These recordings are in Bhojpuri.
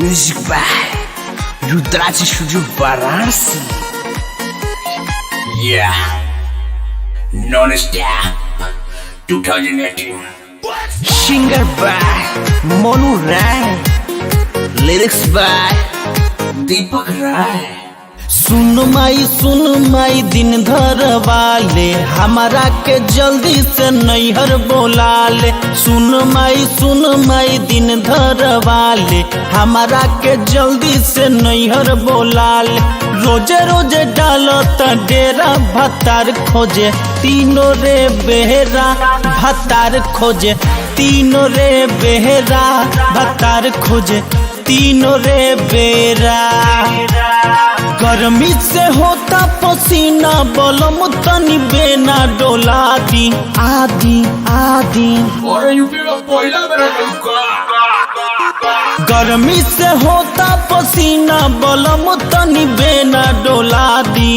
Music by Rudraji Studio Varanasi. Yeah, non-stop 2018. Singer by Monu Rai. Lyrics by Deepak Rai. सुन माई दिन धर वाले हमारा के जल्दी से नैहर बोला ले। सुन माई दिन धर वाले हमारा के जल्दी से नैहर बोला ले। रोजे रोजे डालो त डेरा भतार खोजे तीनों रे बेहरा भतार खोजे तीनों रे बेहरा भतार खोजे तीनों रे बेरा। गर्मी से होता पसीना बलम तनी बेना डोला दी आदि आदि। गर्मी से होता पसीना बलम तनी बेना डोला दी।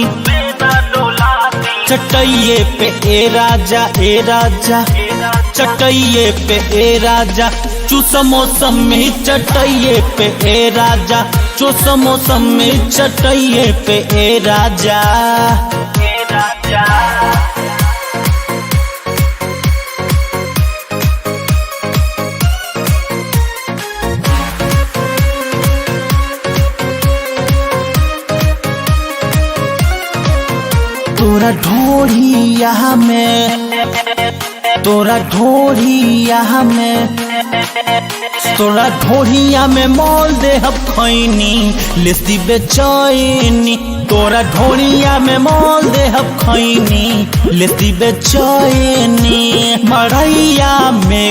चटैये पे ए राजा चटैये पे ए राजा चूस मौसम में चटैये पे ए राजा चूस मौसम में चटैये पे ए राजा। तोरा ढोढ़िया में मोल दे हब खैनी लेसी बेचैनी। तोरा ढोढ़िया में मोल दे हब खैनी लेसी बेचैनी। मड़ैया में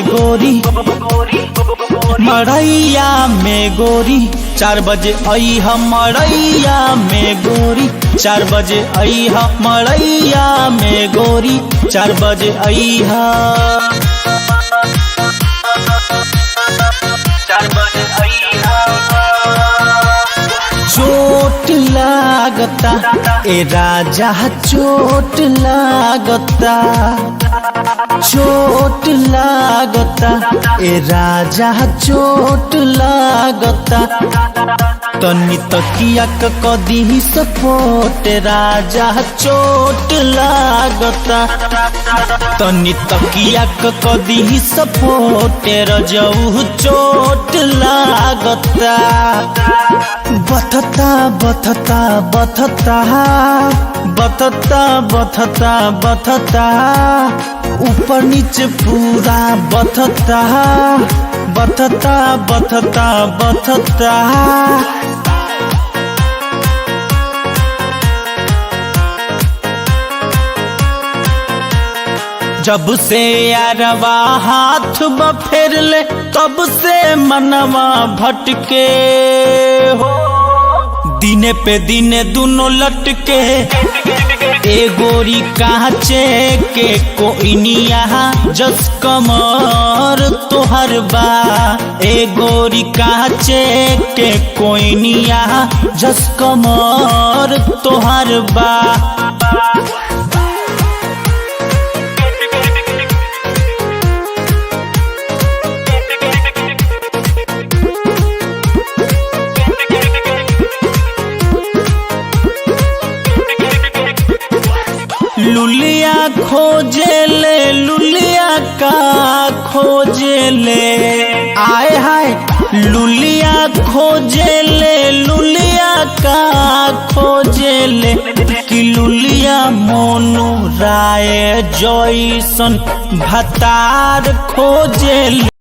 गोरी 4 बजे आई हम मड़ैया में गोरी 4 बजे आई हम मड़ैया में गोरी 4 बजे आई हा 4 बजे आई हा। चोट लागता ए राजा चोट लागता ए राजा चोट लागता। तनी तकिया कदी सपोर्ट राजा चोट लागता। तनी तकिया कदी सपोर्ट रजऊ चोट लागता। बथता ऊपर नीचे पूरा बथता। जब से यारवा हाथ फेर ले तब से मनवा भटके हो। दिने पे दिने दोनों लटके ए गोरी काचे के कोइनिया जस कमर तोहर बा। ए गोरी काचे के कोइनिया जस कमर तोहर बा। लुलिया खोजे ले आए हाय लुलिया खोजे ले कि लुलिया मोनू राय जॉयसन भतार खोजे ले।